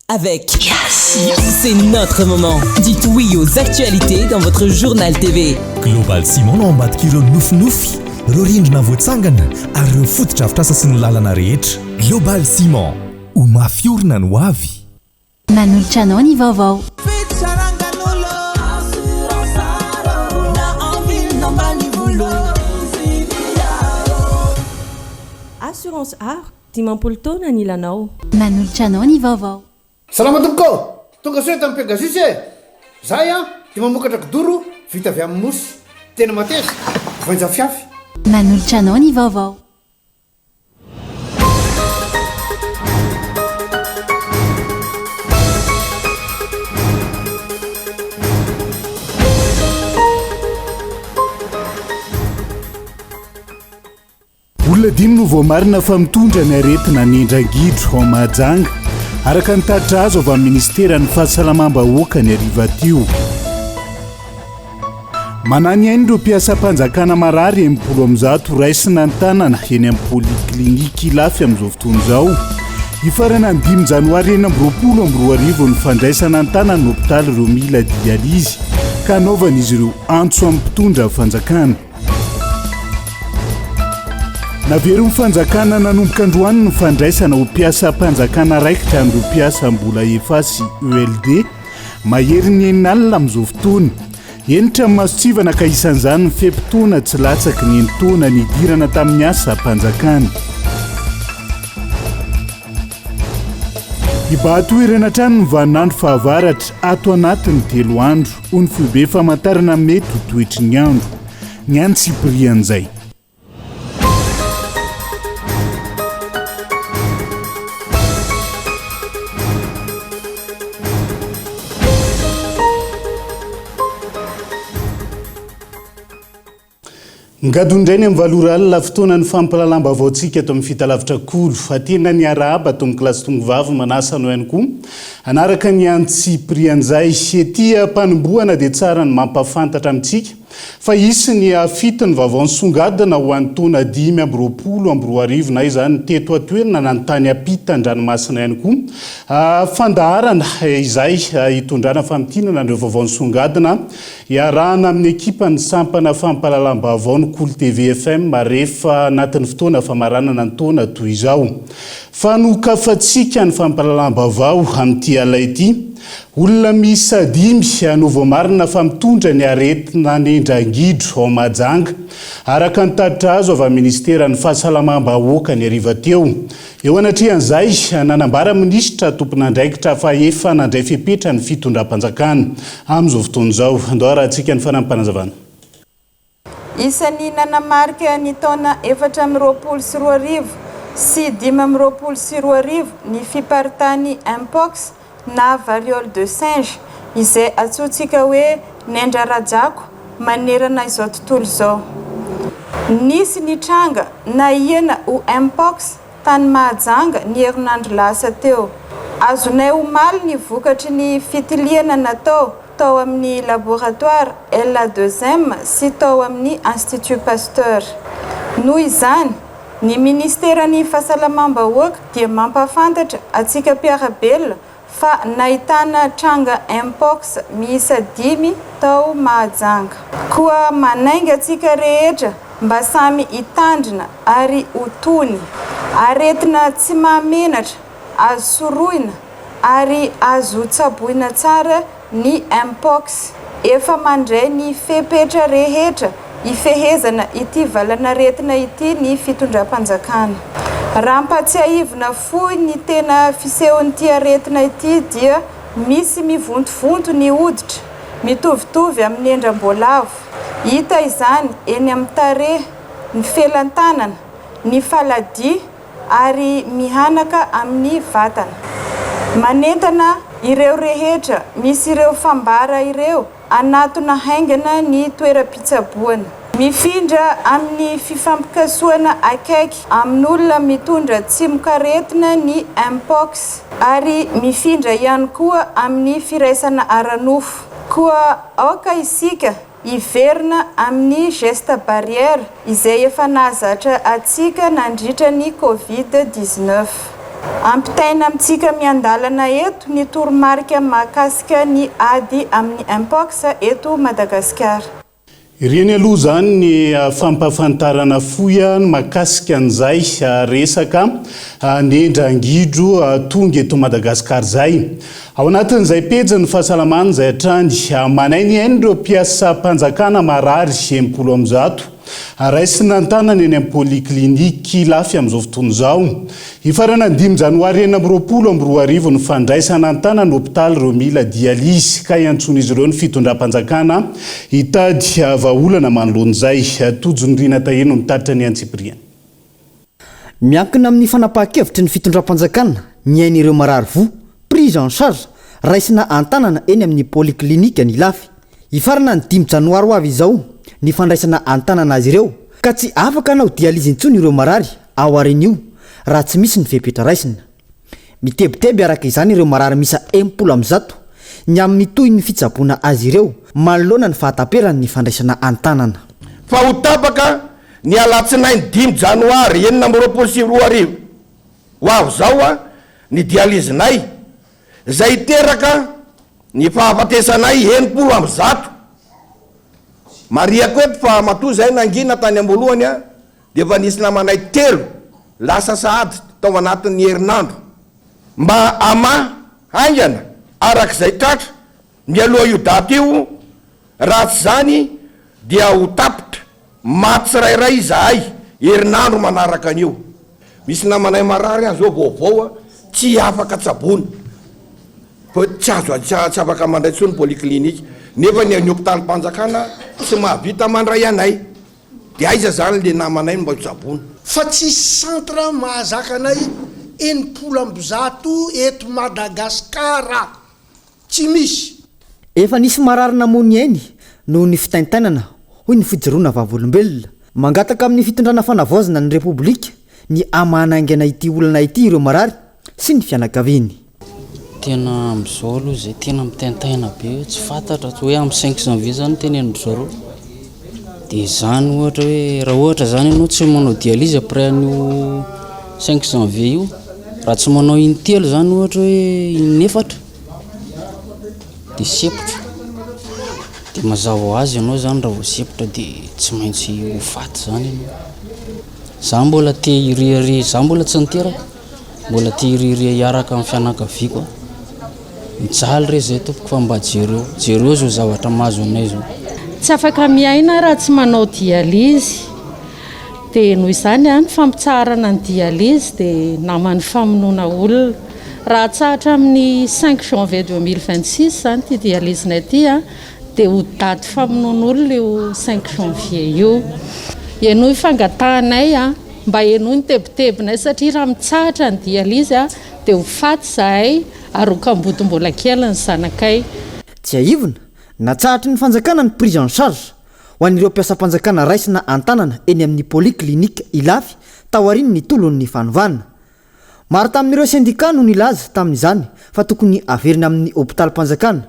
avec C'est notre moment. Dites oui aux actualités dans votre journal TV. Global Simon ambadik'ireo nofinofi, ireo rindrina voatsangana ary ireo fotodrafitrasa sy ny lalana rehetra. Global Simon, ho mafiorina no avy. Manolotra anao ny vaovao. Assurance art, dimampolo taona ny ilanao. Manolotra anao ny vaovao. Salama tompoko, tonga soa tamin'ny Pegasus e. Zahay dia mamokatra kidoro vita avy amin'ny mosy. Tena mateza, voanja fiafy. Manolotra anao ny vaovao. Olona dimy no voamarina fa mitondra ny aretina ny Andrangidro ao Mahajanga araka ny taritra azo avy amin'ny ministera ny fahasalamam-bahoaka ny ariva teo. Manany ainy ireo mpiasam-panjakana marary 70 raisina ny tanana eny amin'ny poliklinika Ilafy amin'izao fotoana izao. Ifarana ny 5 janoary 2024 ny fandraisana ny tanana ny hôpitaly ireo mila dialyzy ka anaovan'izy ireo antso amin'ny mpitondra fanjakana. Navery fanjakana nanomboka androany ny fandraisana ho mpiasam-panjakana raikitra amin'ireo mpiasa mbola efa sy ELD mahery ny enin'alina amin'izao fotoana. Enitra amin'ny masotsivana ka isan'izany ny fepitoana tsy latsaky ny enitaona ny idirana tamin'ny asa-panjakana. Ibahatoerana trano ny vaninandro fahavaratra ato anatin'ny 3 andro ho ny foibe famantarana mety ho toetry ny andro ny antsiprian'izay. Ngadondrainy amin'ny valoralina fotoana ny fampalalamba vaotsika ato amin'ny fitalavitra kolo atena ny arahaba ato amin'ny kilasy tongovavy manasa no ihany koa anaraka ny antsiprian'izay etya mpanomboana dia tsara ny mampafantatra amintsika fa isy ny afito ny vaovao nisongadina ho an'ny taona 2024 na izany teto atoerana na ny tany apita an-dranomasina ihany koa fandaharana izay hitondrana famitinana ireo vaovao nisongadina iarahana amin'ny ekipa ny sampana fampalalamba vao ny Cool TV FM rehefa anatin'ny fotoana famaranana ny taona toy izao. Fa nokafatsika ny fampalalamba vao amin'ity alay ity olona miisa 5 no voamarina fa mitondra ny aretina ny Andrangidro ao Mahajanga araka ny taritra azo avy amin'ny ministera ny fahasalamam-bahoaka ny ariva teo. Eo anatrehan'izay nanambara minisitra tompon'andraikitra fa efa nandray fepetra ny fitondram-panjakana amin'izao fotoana izao. Andao rahantsika ny fanampanazavana. Isan'ny nanamarika ny taona 420 sy 520 ny fiparitany Mpox na variole de singe izay atsotsika hoe Nendra Rajako manerana izao tontolo izao. Nisy nitranga na iana ho Mpox tany Mahajanga ny herinandro lasa teo. Azonay omaly ny vokatry ny fitiliana natao tao amin'ny laboratoire LA2M sy tao amin'ny Institut Pasteur. Noho izany, ny ministeran'ny fahasalamam-bahoaka dia mampafantatra atsika mpiarabelona fa nahitana tranga Mpox miisa 5 tao Mahajanga. Koa manainga atsika rehetra mba samy hitandrina ary hotony, aretina tsy mahamenatra, azo soroina ary azo tsaboina tsara ny Mpox. Efa mandray ny fepetra rehetra ifehezana ity valana retina ity ny fitondram-panjakana. Raha mpatsiahivina foy ny tena fisehon'ity aretina ity dia misy mivontovonto ny hoditra mitovitovy amin'ny endram-boalavo. Hita izany eny amin'ny tarehy, ny felan-tanana, ny faladia ary mihanaka amin'ny vatana. Manentana ireo rehetra misy ireo fambara ireo anatona haingana ny toeram-pitsaboana. Mifindra amin'ny fifampikasoana akaiky amin'olona mitondra tsimokaretina ny Mpox ary mifindra ihany koa amin'ny firaisana aranofo. Koa aoka isika hiverina amin'ny geste barrière izay efa nahazatra atsika nandritra ny Covid-19. ampitaina amintsika miandalana eto ny toromarika mahakasika ny ady amin'ny impox eto Madagasikara. Ireny aloha zany ny fampafantarana foya mahakasika an'izay resaka nendrangidro tonga eto Madagasikara zay. Ao anatin'izay pejy ny fahasalamana izay hatrany manainy eny ireo mpiasam-panjakana marary 10 raisina antanana eny amin'ny poliklinika lafy amin'izao fotoana izao. Ifarana 5 janoary 2024 ny fandraisana antanana hôpitaly Romila Dialyse ka iantsona izy ireo ny fitondram-panjakana hitady vahaolana manoloan'izay. Tojony Rina Taheno mitaritra ny Antsipriana. Miankina amin'ny fanapahan-kevitry ny fitondram-panjakana miain'ireo marary vo prise en charge raisina antanana eny amin'ny poliklinika ny lafy. Ifarana ny 5 janoary ho avy izao ny fandraisana antanana azy ireo ka tsy afaka anao dialyse intsony ireo marary ao aren'io raha tsy misy ny fepetra raisina. Mitebiteby araka izany ireo marary misa 10 ny amin'ny toy ny fitsaboana azy ireo manoloana ny fahataperany ny fandraisana antanana. Fa ho tapaka ny alatsinainy 5 janoary 2024 ho avy zao ny dialysenay izay teraka ny fahafatesanay 90. Mariako eto fa matoa zay nangina tany ambolohany dia efa nisy namanay 3 lasa sahady tao anatin'ny herinandro mba ama haingana arak'izay tratra mialoha io daty io raha tsy zany dia ho tapitra maty tsirairay izahay herinandro manaraka an'io. Misy namanay marary zao vaovao tsy afaka tsabona fa tsy afaka mandray tsony poliklinika nefa ny hôpitalim-panjakana tsy mahavita mandray anay dia aiza zany le namanay mba tsabona. Fa tsy centre mahazakanay 70 eto Madagasikara tsy misy. Efa nisy marary namony eny noho ny fitaintainana hoy ny fijoroana vavolombelona mangataka amin'ny fitondrana fanavaozana ny Repoblika ny amanaingana ity olana ity ireo marary sy ny fianakaviany. Tena am'izao aloha zay tena mitaintaina be tsy fantatra hoe amin'ny 5 janvier zany tenenindry zareo dia zany ohatra hoe raha ohatra zany ianao tsy manao dialyse après an'io 5 janvier io raha tsy manao intelo zany ohatra hoe in-4 dia sepotra dia mazava azy ianao zany raha vao sepotra dia tsy maintsy ho faty zany ianao. Za mbola te hiriry, za mbola tsy niteraka mbola te hiriry hiaraka amin'ny fianakaviako mijaly re zay tompoko fa mba jereo zao zavatra mahazo anay zao. Tsy afaka miaina raha tsy manao dialyse dia noho izany ny fampitsarana ny dialyse dia namany famonoana olona raha tsahatra amin'ny 5 janvier 2026 zany ty dialysenay ty dia ho daty famonoana olona io 5 janvier io. Ianao ifangatahanay mba ianao ny tebitebinay satria raha mitsahatra ny dialyse dia ho faty zahay ary ho kamboto mbola kely ny zanakay. Tsy aivona natsahatra ny fanjakana ny prise en charge ho an'ireo mpiasam-panjakana raisina antanana eny amin'ny poliklinika ilafy taoriany ny tolon'ny fanovana. Maro tamin'ireo sendika no nilaza tamin'izany fa tokony averina amin'ny hôpitalim-panjakana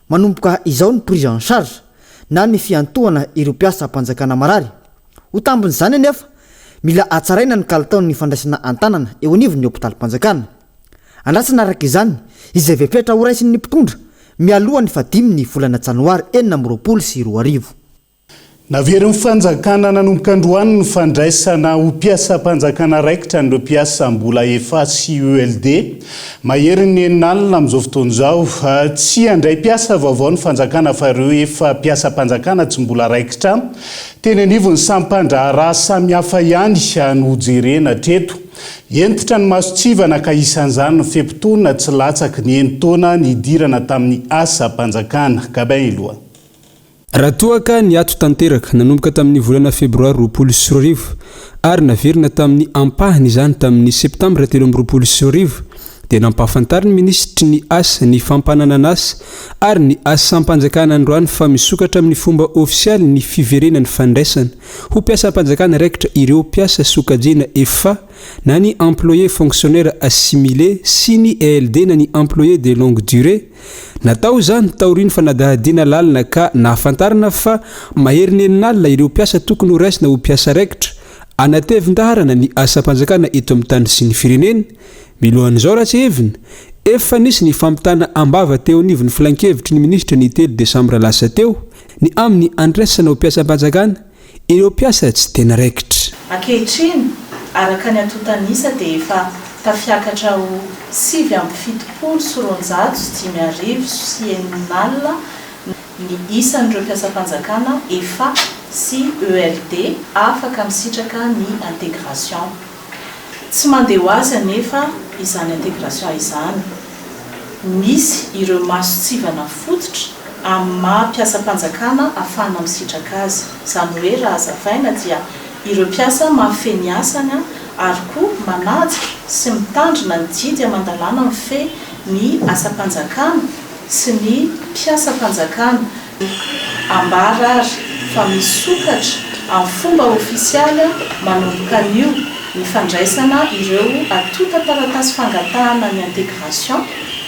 manomboka izao ny prise en charge na ny fiantohana ireo mpiasam-panjakana marary. Ho tambin'izany anefa mila atsaraina ny kalitaon'ny fandraisana antanana eo anivon'ny hôpitalim-panjakana. Andrasana araka izany izay vepetra ho raisin'ny mpitondra mialohan'ny 15 volana janoary 2024. Naverin'ny fanjakana nanomboka androany ny fandraisana ho mpiasam-panjakana raikitra nireo mpiasam-bola efa sy ULD maherin'ny enalina amin'izao fotoana izao tsy handray mpiasa vaovao ny fanjakana fa ireo efa mpiasam-panjakana tsy mbola raikitra teny anivon'ny sampandraharaha samihafa ihany no jerena treto. Entitra ny masotsivana ka isan'izany ny fepitona tsy latsaky ny enitaona nidirana tamin'ny asa-panjakana Gabain Eloa. Raha toaka ny ato tanteraka nanomboka tamin'ny volana febroary 2024 ary naverina tamin'ny ampahany izany tamin'ny septambra 2024 dia nampahafantariny ministry ny asa ny fampanana asa ary ny asa-panjakana androany fa misokatra amin'ny fomba ofisialy ny fiverenany fandraisana ho mpiasam-panjakana raikitra ireo mpiasa sokajena efa na ny employé fonctionnaire assimilé sy ny ELD na ny employé de longue durée. Natao zany taoriny fa nadahadiana lalina ka nahafantarana fa maheriny eninalina ireo mpiasa tokony ho raisina ho mpiasa raikitra anatevin-daharana ny asam-panjakana eto amin'ny tany sy ny firenena milohan'izao raha tsy hevina efa nisy ny fampitana ambava teo anivon'ny filan-kevitry ny ministra ny 3 desambra lasa teo ny amin'ny andraisana ho mpiasam-panjakana ireo mpiasa tsy tena raikitra ankehitriny araka ny atotanisa dia efa tafiakatra ho 7.7 sy enina ny isan'ireo mpiasam-panjakana efa sy ELD afaka misitraka ny intégration tsy mandeha ho azy anefa izany intégration izany misy ireo masotsivana fototra amin'ny maha-mpiasam-panjakana ahafahana misitraka azy izany hoe raha hazavaina dia ireo mpiasa mahafeny asany ary koa manaja sy mitandrina ny didy amandalana mife ny asam-panjakana sy ny mpiasam-panjakana ambara ary fa misokatra amin'ny fomba ofisialy manomboka an'io ny fandraisana ireo atota taratasy fangatahana ny intégration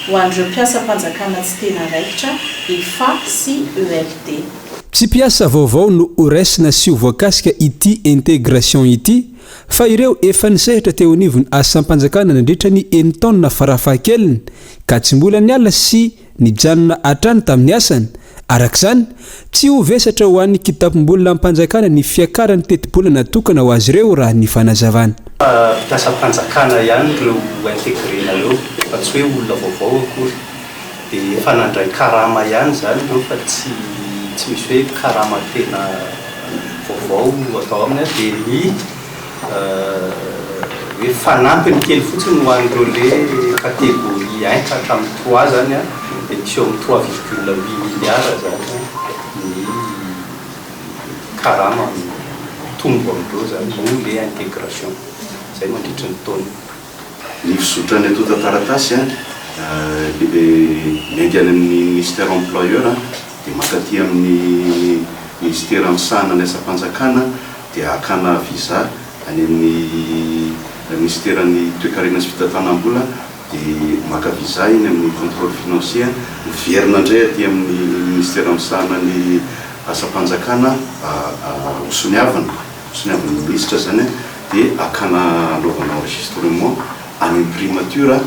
ho an'ireo mpiasam-panjakana tsy tena raikitra EFA sy ELD. tsy mpiasa vaovao no horaisina sy ho voakasika ity intégration ity fa ireo efa nisehatra teo anivony asam-panjakana nandritra ny 9 taona farafahakeliny ka tsy mbola niala sy nijanona hatrany tamin'ny asany arak'izany tsy ho vesatra ho an'ny kitapom-bolona ampanjakana ny fiakarany teti-bolana natokana ho azy ireo raha ny fanazavana mpiasam-panjakana ihany ireo intégrena fa tsy hoe olona vaovao akory dia efa nandray karama ihany zany ireo fa tsy misy hoe karama tena vaovao atao aminy dia ny hoe fanampiny kely fotsiny ho an'ireo le catégorie 1 hatramin'ny 3 zany dia misy eo amin'ny 3,8 milliards zany ny karama tombo amindreo zany no le intégration zay mandritra ny taona ny fizotrany atota taratasy mety any amin'ny ministère employeur dia makaty amin'ny ministère misahana ny asam-panjakana dia akana visa any amin'ny ministère ny toe-karena sy fitantanam-bola dia maka visa iny amin'ny contrôle financier miverina indray aty amin'ny ministère misahana ny asam-panjakana hosoniavana ministre zany dia akana anaovana enregistrement any imprimature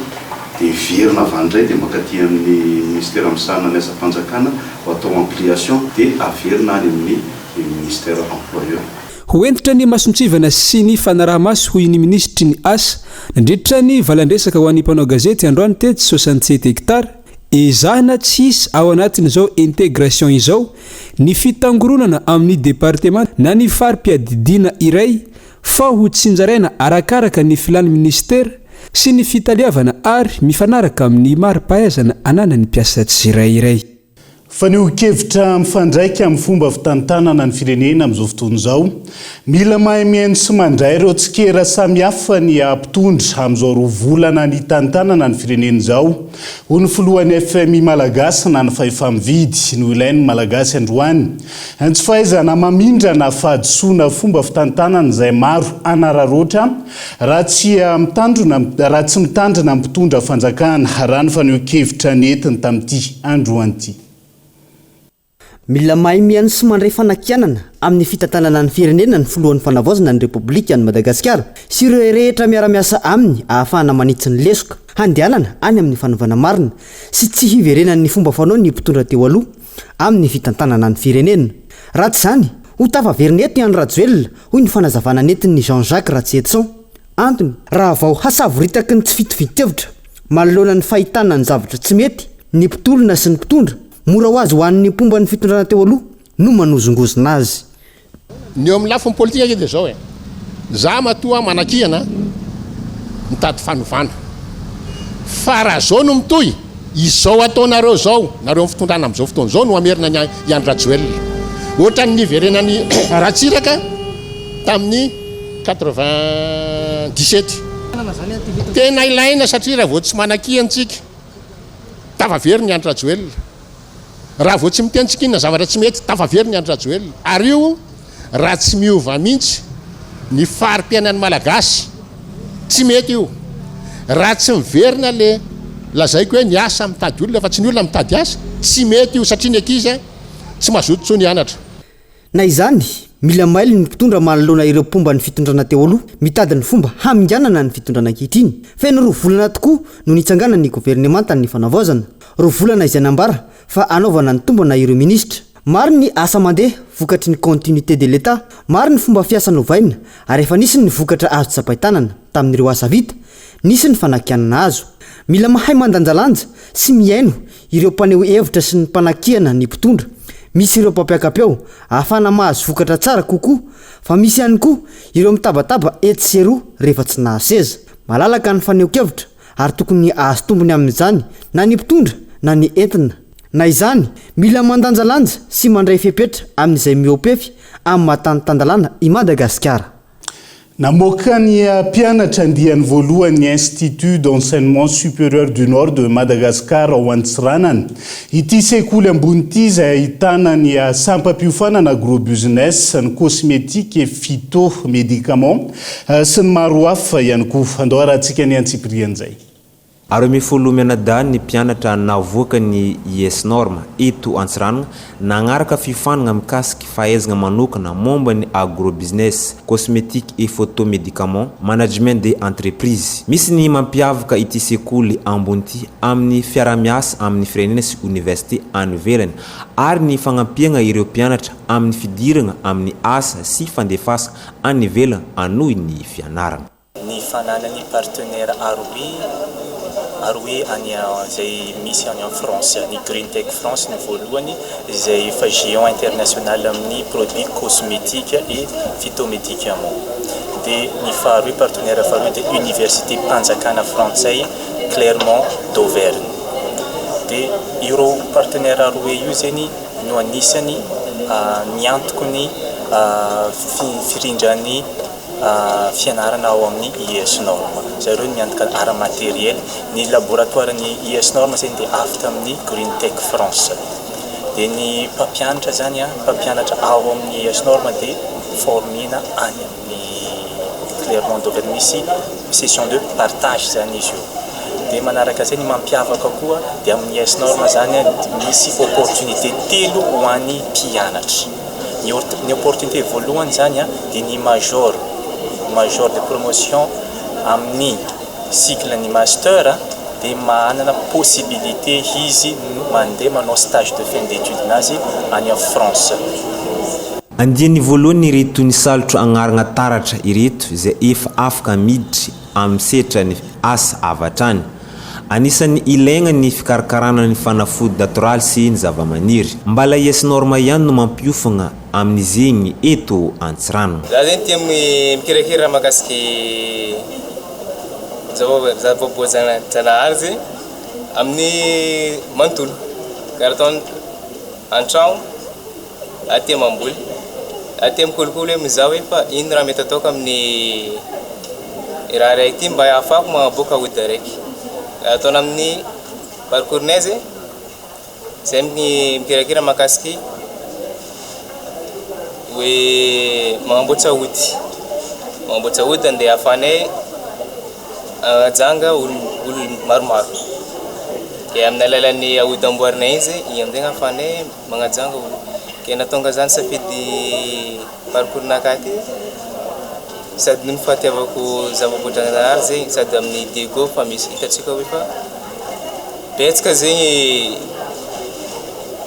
dia verina avandray dia makaty amin'ny ministère misahana ny asam-panjakana ho atao ampliation dia averina any amin'ny ministère employeur hoentitra ny masontsivana sy ny fanaraha-maso hoy ny ministry ny asa nandritra ny valandresaka ho an'ny mpanao gazety androany tety 67 hektara ezahana tsisy ao anatin'izao intégration izao ny fitangoronana amin'ny département na ny fari-piadidiana iray fa ho tsinjaraina arakaraka ny filan'ny ministera sy ny fitaliavana ary mifanaraka amin'ny mari-pahaizana anana ny mpiasa tsirairay fa ny hokevitra mifandraika amin'ny fomba fitantanana ny firenena amin'izao fotoana izao mila mahay mihaino sy mandray ireo tsikera samihafa ny ampitondra amin'izao roa volana ny tantanana ny firenena izao ho ny filohan'ny FMI malagasy na ny fahefamividy no ilainy malagasy androany tsy fahaizana mamindrana fahadisoana fomba fitantanana izay maro anararoatra raha tsy mitandrina ampitondra fanjakana raha ny fa ny hokevitra ny entiny tamin'ity androanyity mila mahay mihaino sy mandray fanakianana amin'ny fitantanana ny firenena ny filohan'ny fanavaozana ny Repoblika ny Madagasikara sy ireo rehetra miara-miasa aminy ahafahana manitsy ny lesoka handehanana any amin'ny fanaovana marina sy tsy hiverenany ny fomba fanao ny mpitondra teo aloha amin'ny fitantanana ny firenena raha tsy izany ho tafaverina eto ny Rajoelina hoy ny fanazavana nentin'ny Jean-Jacques Ratsetson antony raha vao hasavoritaky ny tsy fitovitevitra manoloana ny fahitana ny zavatra tsy mety ny mpitolona sy ny mpitondra mora ho azy ho an'ny mpomba ny fitondrana teo aloha no manozongozona azy ny eo amin'ny lafiny politika dia zao za matoa manakihana mitady fanovana fa raha zao no mitoy izao ataonareo zao nareo amin'ny fitondrana amin'izao fotoana zao no amerina ny Andry Rajoelina ohatra ny niverenany Ratsiraka tamin'ny 97 tena ilaina satria raha vao tsy manakihantsika tavaveriny Andry Rajoelina raha vao tsy mitentsika inona zavatra tsy mety tafaveriny Andry Rajoelina ary io raha tsy miova mihitsy ny fari-piainan'ny malagasy tsy mety io raha tsy miverina le lazaiko hoe ny asa mitady olona fa tsy ny olona mitady asa tsy mety io satria ny ankizy tsy mazoto tsony hianatra na izany mila maily ny mpitondra manoloana ireo mpomba ny fitondrana teo aloha mitady ny fomba haminganana ny fitondrana ankehitriny fa eny roa volana tokoa no nitsangana ny governemanta ny fanavaozana roa volana izay nambara fa anaovana ny tombona ireo minisitra maro ny asa mandeha vokatry ny continuité de l'état maro ny fomba fiasa novaina ary efa nisy ny vokatra azo tsapahitanana tamin'ireo asa vita nisy ny fanakianana azo mila mahay mandanjalanja sy miaino ireo mpaneho hevitra sy ny mpanakiana ny mpitondra misy ireo mpampiakapeo ahafana mahazo vokatra tsara kokoa fa misy ihany koa ireo mitabataba etseroa rehefa tsy nahaseza malalaka ny faneho-kevitra ary tokony azo tombony amin'izany na ny mpitondra na ny entina na izany mila mandanjalanja sy mandray fepetra amin'izay miopefy amin'ny mahatanitandalana i Madagasikara. Namoaka ny mpianatra andiany voalohany Institut d'enseignement supérieur du Nord de Madagascar ao Antsiranana. Ity sekoly ambony ity izay ahitana ny sampam-piofanana agrobusiness, ny cosmétique et phytomédicament sy ny maro hafa ihany koa. Andao arahantsika ny antsipirian'izay. Ary mifolomiana ny mpianatra navoaka ny IS norme eto Antsiranana nagnaraka fifanagna mikasiky fahaizana manokana momba ny agrobusiness, cosmétique et photomédicament, management des entreprises. Misy ny mampiavaka ity sekoly ambony ity amin'ny fiaramiasa amin'ny firenena sy université any ivelany ary ny fagnampiana ireo mpianatra amin'ny fidirana amin'ny asa sy fandefasa any ivelany anohy ny fianarana. Ny fananany partenaire Aroe zay misy any en France, ny Green Tech France ny voalohany zay fa géant international amin'ny produits cosmétiques et phytomédicaments. De ny faharoe partenaire faharoe de Université Mpanjakana Frantsay Clermont d'Auvergne. De ireo partenaire aroe io zany no anisany niantoko ny firindrany fianarana ao amin'ny IS norme. Zareo miantoka ara matériel ny laboratoire ny IS norme zany dia afaka amin'ny Green Tech France. Dia ny mpampianatra zany mpampianatra ao amin'ny IS norme dia formina any amin'ny Clermont d'Auvergne misy session de partage zany izy io. Dia manaraka zay ny mampiavaka koa dia amin'ny IS norme zany misy opportunité telo ho an'ny mpianatra. Ny opportunité voalohany zany dia ny major de promotion amin'ny cycle ny master dia manana possibilité izy mandeha manao stage de fin d'études nazy any en France. Andiany voalohany ireto ny salotro agnarana taratra ireto izay efa afaka miditry amin'ny setra ny asa avatrany. Anisan'ny ilaigna ny fikarakarana ny fanafody natoraly sy ny zavamaniry. Mbala IS norme ihany no mampiofagna amin'izegny eto Antsiranana. Za zany tia mikirakira mahakasiky zavaboajanahary zay amin'ny manontolo. Karaha ataony an-tragno aty mamboly, aty mikolokolo hoe mizaha hoe fa ino raha mety ataoko amin'ny raha raiky ity mba ahafahako magnaboaka ody araiky. Ataona amin'ny parcournay zay mikirakira mahakasiky hoe magnamboatra ody andeha ahafanay ajanga olo maromaro. Dia amin'ny alalan'ny ody amboarinay izy amin'izay ahafanay magnajanga olo. Ke natonga zany safidy parcours akaty sady ny fahatiavako zavaboajanahary zay sady amin'ny Diego fa misy hitatsika hoe fa betsaka zegny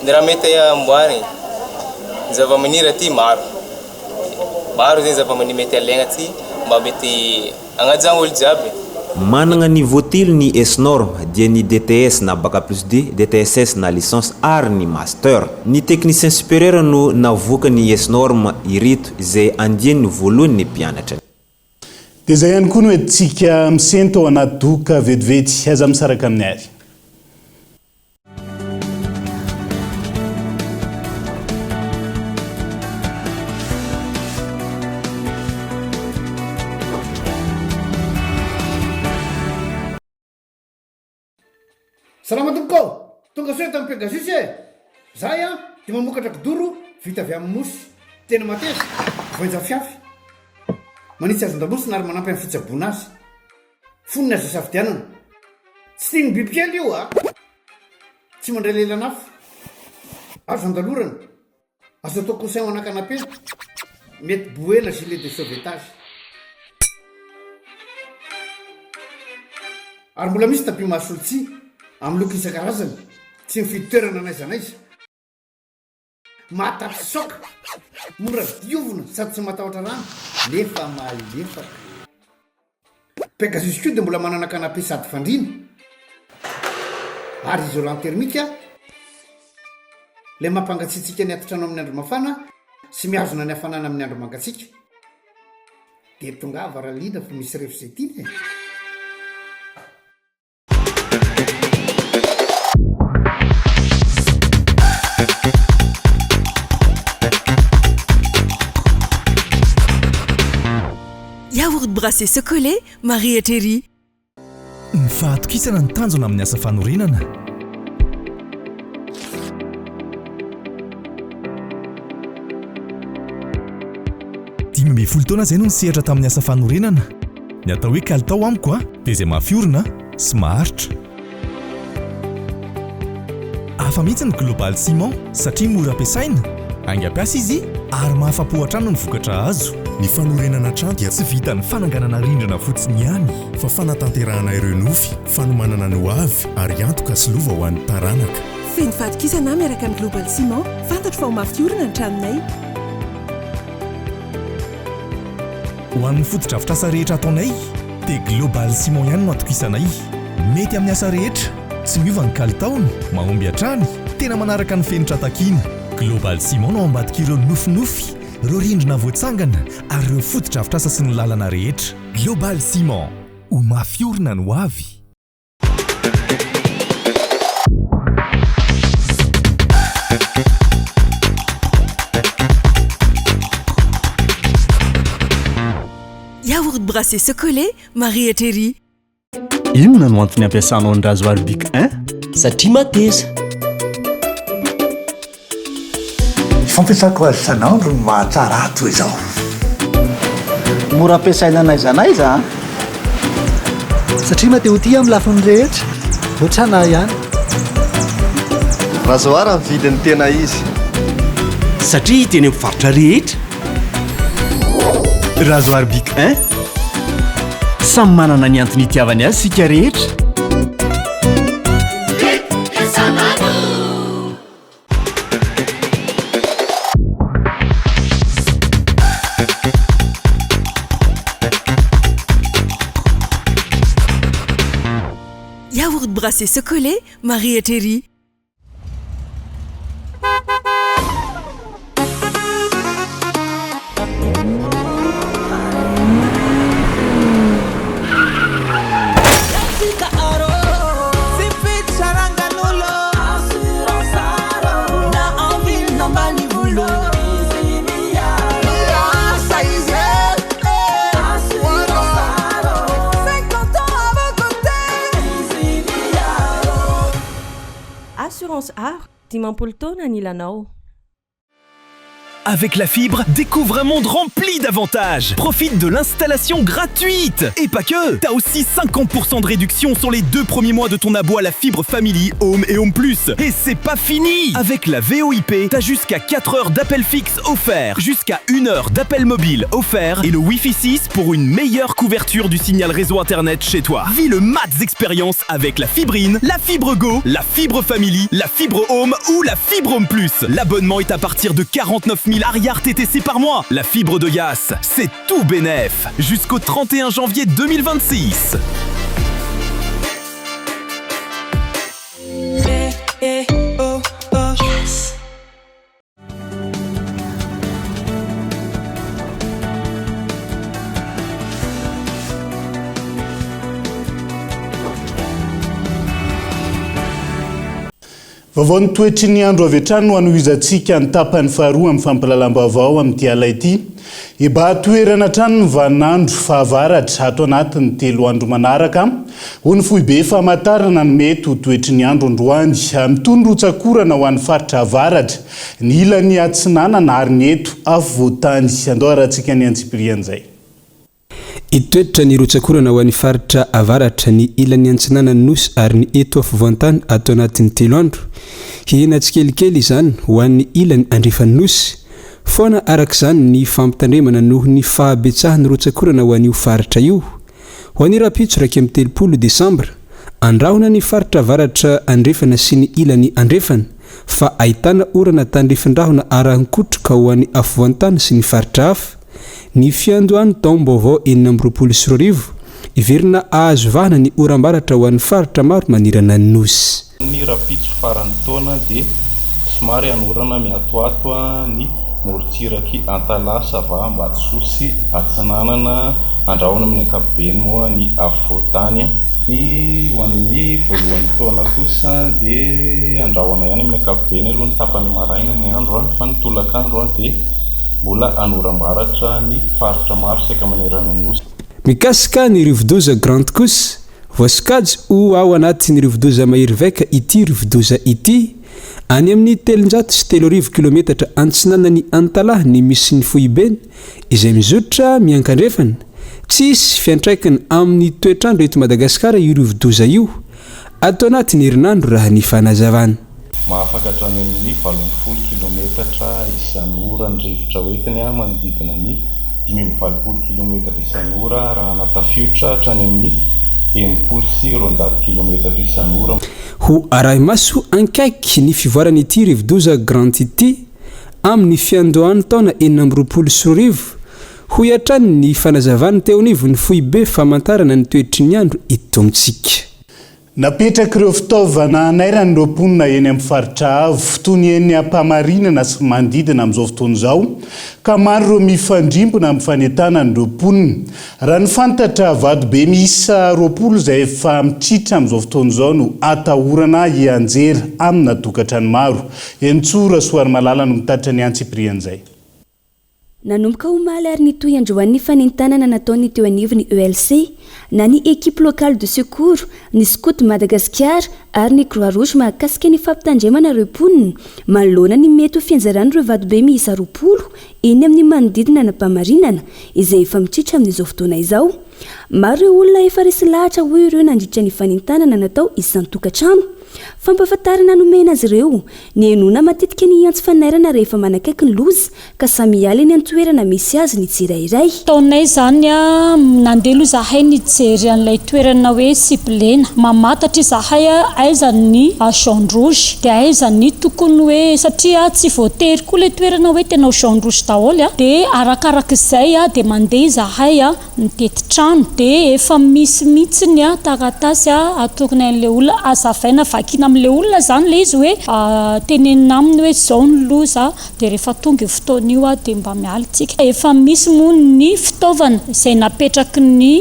ny raha mety amboary zavamaniry aty maro zegny zavamaniry mety alaigna aty mba mety agnajana olo jiaby. Managna niveau telo ny IS norme dia ny DTS na bac plus 2, DTSS na licence ary ny master. Ny technicien supérieur no navoaka ny IS norme ireto izay andiany voalohany ny mpianatra. Dia zay ihany koa no entsika misento anaty doka vetivety aza misaraka amin'ny ary. Salama tompoko, tonga soa tamin'ny Pegasus e. Zay dia mamokatra kidoro vita avy amin'ny mosy. Tena mateza, voanja fiafy. Manitsy azon-damosina ary manampy amin'ny fitsaboana azy. Fonina azy safidianana. Tsy tiany bibikely io tsy mandray lelanafo. Azo andalorana. Azo atao coussin ao anakanapena. mety boela gilet de sauvetage. Ary mbola misy tapis masolotsia amin'ny loko isan-karazany tsy mifidy toerana n'aiza n'aiza. Mahatapy soka, mora diovina sady tsy matahotra rano nefa malefaka. Pegasus koa dia mbola manana canapé sady fandriana ary isolant thermique ilay mampangatsiatsika ny atotrano amin'ny andro mafana sy mihazona ny hafanana amin'ny andro mangatsiaka. Dia tonga varaliana fa misy revo izay tiany. Yaourt brassé chocolé, Marie et Thierry. Ny fahatokisana ny tanjona amin'ny asa fanorenana. Dimy amby folo taona izay no nisehatra tamin'ny asa fanorenana. Ny atao hoe kalitao amiko dia izay mafiorina sy maharitra. Hafa mihitsy ny Global Ciment satria mora ampiasaina, haingam-piasa izy ary mahafa-po hatrany ny vokatra azo. Ny fanorenana trano dia tsy vitan'ny fananganana rindrina fotsiny ihany fa fanatanterahana ireo nofy, fanomanana ny hoavy ary antoka sy lova ho an'ny taranaka. Feno fatokisana miaraka amin'ny Global Ciment, fantatro fa ho mafiorina ny tranonay. Ho an'ny fotodrafitr'asa rehetra ataonay dia Global Ciment ihany no atokisanay. Mety amin'ny asa rehetra, tsy miova ny kalitaony, mahomby hatrany, tena manaraka ny fenitra takiana. Global Ciment no ambadika ireo nofinofy, ireo rindrina voatsangana ary ireo fotodrafitr'asa sy ny lalana rehetra. Global Ciment, ho mafiorina ny hoavy. Yaourt brassé chocolé, Marie et Thierry. Inona no antony ampiasanao ny rasoir bic 1? Satria mateza. Fampiasako azy isan'andro no mahatsara ato izao. Mora ampiasaina n'aiza n'aiza. Satria mateo tia amin'ny lafiny rehetra. Ohatrana ihany. Rasoir amin'ny vidiny tena izy. Satria teny amin'ny faritra rehetra. Rasoir bic 1 samy manana ny antony itiavany azy sika rehetra. Yaourt brassé chocolé, Marie et Thierry. Assurance Art, dimampolo taona ny ilanao. Avec la fibre, découvre un monde rempli d'avantages. Profite de l'installation gratuite. Et pas que, t'as aussi 50% de réduction sur les 2 premiers mois de ton abo à la fibre Family, Home et Home Plus. Et c'est pas fini. Avec la VoIP, t'as jusqu'à 4 heures d'appel fixe offert, jusqu'à 1 heure d'appel mobile offert et le Wi-Fi 6 pour une meilleure couverture du signal réseau internet chez toi. Vis le max expérience avec la fibrine, la fibre Go, la fibre Family, la fibre Home ou la fibre Home Plus. L'abonnement est à partir de 49 000 arrière TTC par mois. La fibre de Yas, c'est tout bénef. Jusqu'au 31 janvier 2026. Yes. Vaovao ny toetry ny andro avy hatrany no anohizantsika ny tapany faharoa amin'ny fampalalam-baovao amin'ity ala ity. Eba toerana trano ny vanandro fahavaratra ato anatin'ny 3 andro manaraka. Ho ny foibe famantarana ny mety ho toetry ny andro androany. Mitony rotsakorana ho an'ny faritra avaratra. Ny ilan'ny atsinanana ary ny eto afo voatany. Andao arahantsika ny antsipirian'izay. Itoetra ny rotsakorana ho an'ny faritra avaratra ny ilan'ny antsinana nosy ary ny eto afovoantany ato anatin'ny 3 andro. Hihina tsikelikely izany ho an'ny ilan'ny andrefa nosy foana arak'izany ny fampitandremana noho ny fahabetsahany rotsakorana ho an'io faritra io. Ho an'ny rapitso 13 Desambra, andrahona ny faritra varatra andrefana sy ny ilany andrefana, fa ahitana orana tandrefin-drahona arahankotroka ho an'ny afovoantany sy ny faritra hafa. Ny fiandohany taom-baovao 2024 iverina ahazovahana ny oram-baratra ho an'ny faritra maro manirana ny nosy. Ny rapitso faran'ny taona dia somary anorana miatoato ny morontsiraky Antala, Sava, Mbatsoa sy Atsinanana andrahona amin'ny ankapobeny moa ny afovoantany. Ny ho an'ny voalohan'ny taona kosa dia andrahona ihany amin'ny ankapobeny aloha ny tapany maraina ny andro fa ny tolakandro dia mbola anoram-baratra ny faritra maro saika manerana ny nosy. Mikasika ny rivodoza Grande Cosse, voasokajy ho ao anatin'ny rivodoza Mahery Vaika ity rivodoza ity, any amin'ny 330 kilometatra antsinanany Antala ny misy ny fohibeny izay mizotra miankandrefana. Tsisy fiantraikany amin'ny toetrandro eto Madagasikara io rivodoza io, atao anatin'ny herinandro raha ny fanazavana. Mahafaka hatrany amin'ny 20 kilometatra isan'ora ny rivotra hoentiny manodidina ny 520 kilometatra isan'ora raha natafiotra hatrany amin'ny 80 sy 90 kilometatra isan'ora. Ho arahimaso ankaiky ny fivoarany ity rivodoza Grande ity amin'ny fiandohan'ny taona 2024 ho iatrany ny fanazavany teo anivo ny fohibe famantarana ny toetry ny andro etomitsika. Napetraka ireo fitaovana anairany ireo mponina eny amin'ny faritra avo toy ny eny ampamarinana sy manodidina amin'izao fotoana izao ka maro ireo mifandrimbona amin'ny fanentana ireo mponina. Raha ny fantatra vadobe miisa 20 izay efa mitritra amin'izao fotoana izao no atahorana hianjera amina tokantrano maro. Entsora Soary Malala no mitatitra ny antsiprian'izay. Nanomboka omaly ary nitohy androan'ny fanentanana nataony teo anivony ELC na ny équipe locale de secours, ny Scout Madagascar ary ny Croix Rouge mahakasika ny fampitandremana ireo mponina manoloana ny mety ho fianjarana ireo vadobe miisa 20 eny amin'ny manodidina an'Ampamarinana izay efa mitritra amin'izao fotoana izao. Maro ireo olona efa resy lahatra hoy ireo nandritra ny fanentanana natao isan-tokantrano. Fampahafantarana nomena azy ireo ny enona matetika ny antsy fanairana rehefa manakaiky ny loza ka samy hiala eny an-toerana misy azy ny tsirairay. Taonay zany nandelo zahay nijery an'ilay toerana hoe Siplena mamatatra zahay aiza ny Champ Rouge dia aiza ny tokony hoe satria tsy voatery koa ilay toerana hoe tena Champ Rouge daholo dia arakarak'izay dia mandeha zahay mitety trano dia efa misy mihitsiny taratasy atokony an'ilay olona azavaina vakina amin'ilay olona zany le izy hoe tenenina aminy hoe zao ny loza dia rehefa tonga io fotoana io dia mba miala tsika. Efa misy moa ny fitaovana izay napetraky ny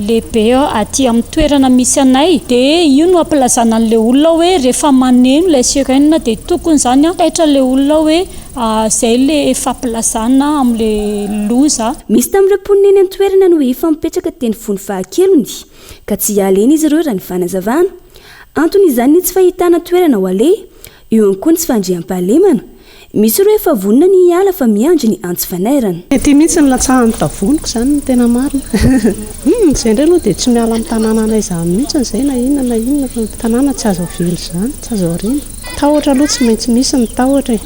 lehibe aty amin'ny toerana misy anay dia io no ampilazana an'ilay olona hoe rehefa maneno ilay sirène dia tokony zany taitra ilay olona hoe zay le efa ampilazana amin'ilay loza. Misy tamin'ireo mponina eny an-toerana no efa mipetraka teny fony fahakelony ka tsy hiala eny izy ireo raha ny fanazavana. Antony izany ny tsy fahitana toerana ho ale, eo ihany koa ny tsy fandriam-pahalemana. Misy ireo efa vonona ny hiala fa miandry ny antsy fanairana. Ety mihitsy ny latsahan'ny tavoniko zany no tena marina. Izay indray aloha dia tsy miala amin'ny tanàna anay izany mihitsy izay na inona fa tanàna tsy azo avily zany, tsy azo ariana. Tahotra aloha tsy maintsy misy ny tahotra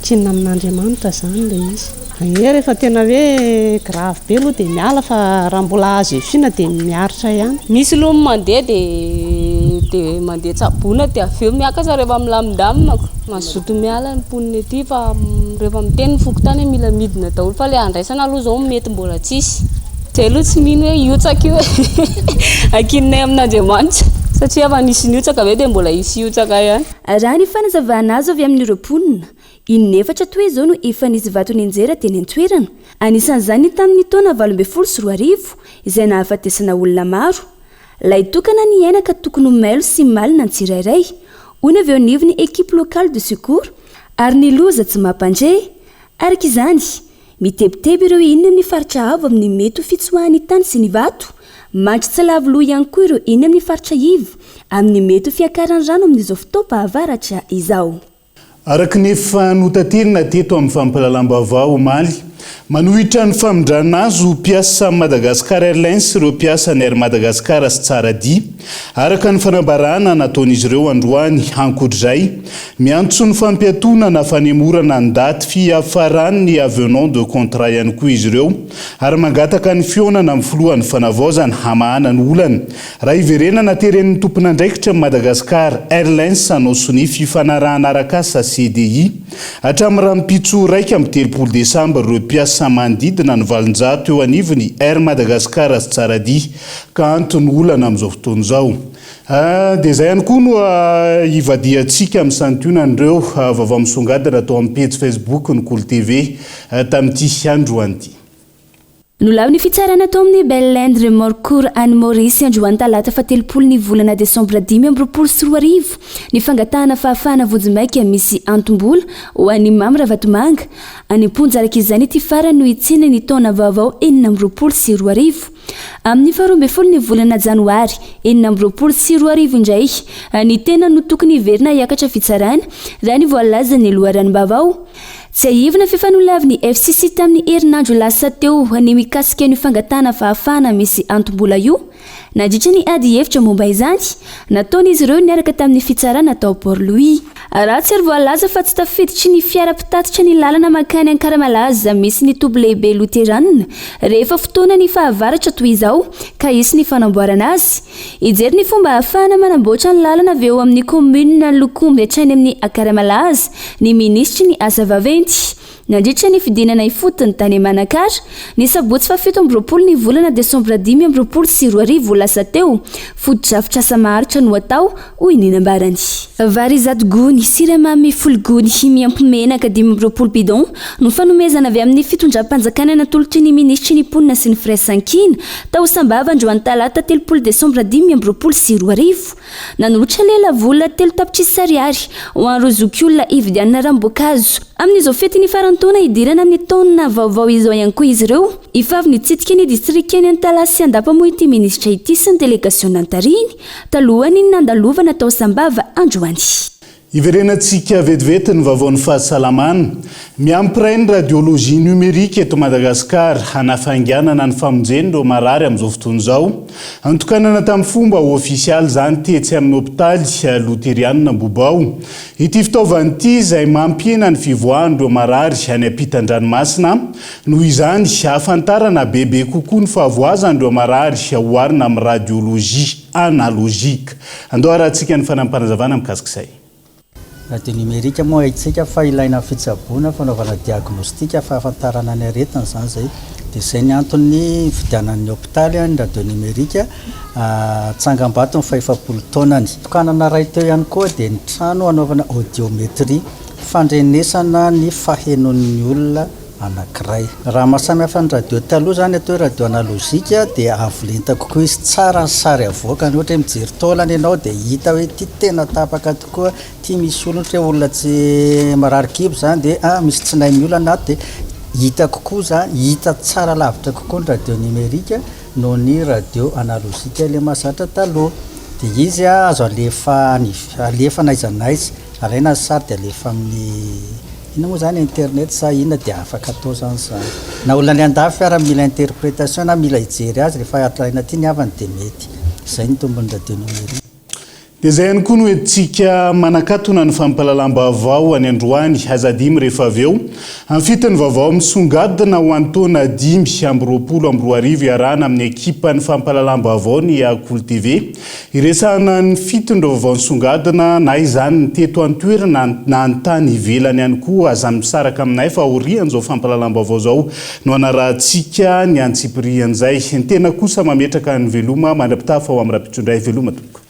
kinina amin'Andriamanitra zany ilay izy. Rehefa tena hoe grave be aloha dia miala fa raha mbola azo efina dia miaritra ihany. Misy aloha mandeha dia mandeha tsabona dia avy eo miakatra rehefa milamindamina mazoto miala ny mponina ety fa rehefa miteny fokotany mila midina daholo fa ilay andraisana aloha izao mety mbola tsisy. Izay aloha tsy mino hoe hiotsaka io ankinonay amin'Andriamanitra satria fa nisy niotsaka avy eo dia mbola hisy hiotsaka ihany. Raha ny fanazavana azo avy amin'ireo mponina, inefatra toy izao no efa nisy vato nenjera teny an-toerana. Anisan'izany tamin'ny taona 2024 izay nahafatesana olona maro. Lay tokana ny aina ka tokony mailo sy malina ny tsirairay. Hoy avy eo anivony équipe locale de secours ary ny loza tsy mampandre. Araka izany, mitebiteby ireo iny amin'ny faritra avo amin'ny mety ho fitsoahany tany sy ny vato. Mandry tsy lavoloha ihany koa ireo iny amin'ny faritra ivo amin'ny mety ho fiakarany rano amin'izao fotoam-pahavaratra izao. Araka nefa notaterina teto amin'ny fampalalam-baovao omaly, manohitra ny famindranana azy ho mpiasa Madagascar Airlines ireo mpiasa ny Air Madagascar sy tsara dia araka ny fanambarana nataon'izy ireo androany ankoatr'izay miantso ny fampiatonana fanemorana ny daty fiafarany ny avenant de contrat ihany koa izy ireo ary mangataka ny fionana amin'ny filohan'ny fanavaozana hamahana ny olana raha iverenana teren'ny tompon'andraikitra Madagascar Airlines sanao sony fifanarahana arakasa CDI hatramin'ny rahampitso raika amin'ny 30 Desambra ireo mpiasa manodidina ny valonjato eo anivony Air Madagascar sy tsara dia ka antony olana amin'izao fotoana izao. Dia izay ihany koa no ivadiantsika amin'ny santionan'ireo vaovao misongadina atao amin'ny page Facebook ny Cool TV tamin'ity androany ity. Nolao ny fitsarana tao amin'ny Bel-Inde Remorcourt any Maurice androany talata fatelopolo ny volana Desambra 2024 ny fangatahana fahafahana vojimaika misy antombola ho any Mamra Vatomanga any Amponjaraky izany ity farany no itsina ny taona vaovao 2024 amin'ny 12 ny volana Janoary 2024 indray ny tena no tokony hiverina hiakatra fitsarana raha ny voalaza ny loharanom-baovao. Tsy ahivana fifanolavin'ny FCC tamin'ny herinandro lasa teo ny mikasika ny fangatahana fahafahana misy antombola io nadritra ny ady hevitra momba izany nataon'izy ireo niaraka tamin'ny fitsarana tao Port-Louis. Raha tsy ary voalaza fa tsy tafiditra ny fiara-pitatitra ny lalana makany Ankaramalaza misy ny tobo lehibe Luteranina rehefa fotoana ny fahavaratra toy izao ka isy ny fanamboarana azy. Ijery ny fomba ahafahana manamboatra ny lalana avy eo amin'ny commune Lokombe hatrany amin'ny Ankaramalaza ny ministry ny asa vaventy. Nandritra ny fidinana ifotony tany Manakara ny sabotsy fa 17 ny volana Desambra 2024 lasa teo foto-drafitra asa maharitra no atao hoy ny nambarany. Vary zato gony siramamy folo gony miampy-menaka 20 bidon no fanomezana avy amin'ny fitondram-panjakana natolotry ny ministry ny ponina sy ny firaisankina tao sambava androany talata 30 Desambra 2024 nanolotra lela vola 3 tapitrisa ariary ho an'ireo zokiolona ividianana Rambokazo amin'izao fety ny farantona idirana amin'ny taona vaovao izao ihany koa izy ireo ifavy nitsidika ny distrika ny Antalasy andapa-moa ity ministra ity sy ny delegasion Antariny talohany ny nandalovana tao sambava androany. Iverenantsika vetivety ny vaovaon'ny fahasalamana miampiray ny radiologie numérique eto Madagascar hanafainganana ny famonjeny ireo marary amin'izao fotoana izao antokanana tamin'ny fomba ofisialy izany tetsy amin'ny hôpitaly Luteriana Bobao. Ity fitaovana ity izay mampiena ny fivoahan'ireo marary any ampitan-dranomasina noho izany ahafantarana bebe kokoa ny fahavoazan'ireo marary oharina amin'ny radiologie analogique. Andao arahantsika ny fanampanazavana mikasika izay. Radio numérique moa itsika fa ilaina fitsaboana fanaovana diagnostika fahafantarana ny aretina zany zay dia izay ny antony fidianan'ny hôpitaly ny radio numérique tsangam-bato ny 7 taonany. Tokanana ray teo ihany koa dia ny trano anaovana audiométrie fandrenesana ny fahenon'ny olona anankiray. Raha mahasamy hafa ny radio taloha zany atao radio analogique dia avolenta kokoa izy tsara ny sary avoaka ny ohatra mijery taolana ianao dia hita hoe ty tena tapaka tokoa ty misy olona tsy marary kibo zany dia misy tsinay miolana dia hita kokoa zany hita tsara lavitra kokoa ny radio numérique noho ny radio analogique le mahazatra taloha dia izy azo alefa naiza naiza alaina sary dia alefa amin'ny ina moa zany internet sa ina dia afaka atao zany zany na olona ny andafy ara mila interprétation na mila ijery azy rehefa atraina ty ny avany dia mety izay ny tombony radio numérique. Dia izay ihany koa no entsika manakatona ny fampahalalam-baovao any androany azadimy rehefa avy eo amin'ny fitony vaovao misongadina ho an'ny taona 2024 iarahana amin'ny ekipa ny fampahalalam-baovao ny Cool TV iresahana ny fitony vaovao misongadina na izany ny teto an-toerana na ny tany ivelany ihany koa azany misaraka aminay fa aorian'izao fampahalalam-baovao izao no anarahantsika ny antsipirian'izay ny tena kosa mametraka ny veloma mandra-pitafa ao amin'ny raha-pitondray veloma tompoko.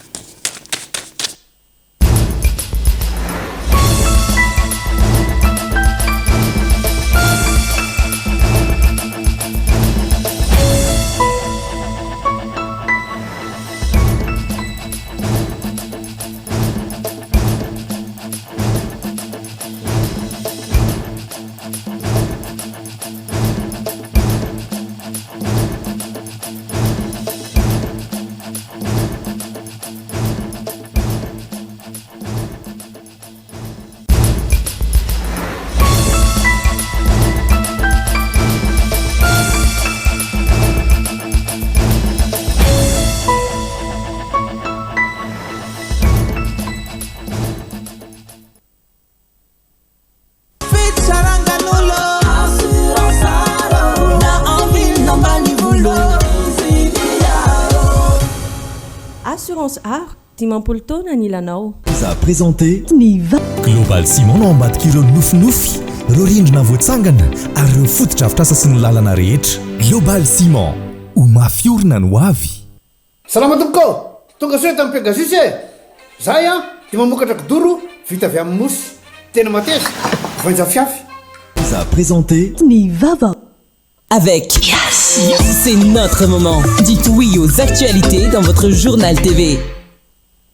assurance art dimampolo taona ny ilanao za présenté global simon no ambadika ireo nofinofy ireo rindrina voatsangana ary ireo fotodrafitrasa sy ny lalana rehetra global simon ho mafiorina no avy salama tompoko tonga soe tamin'ny pegasus e zahay a dia mamokatra kodoro vita avy amin'ny mosy tena mateza voanja fiafy za présenté Avec c'est notre moment. Dites oui aux actualités dans votre journal TV.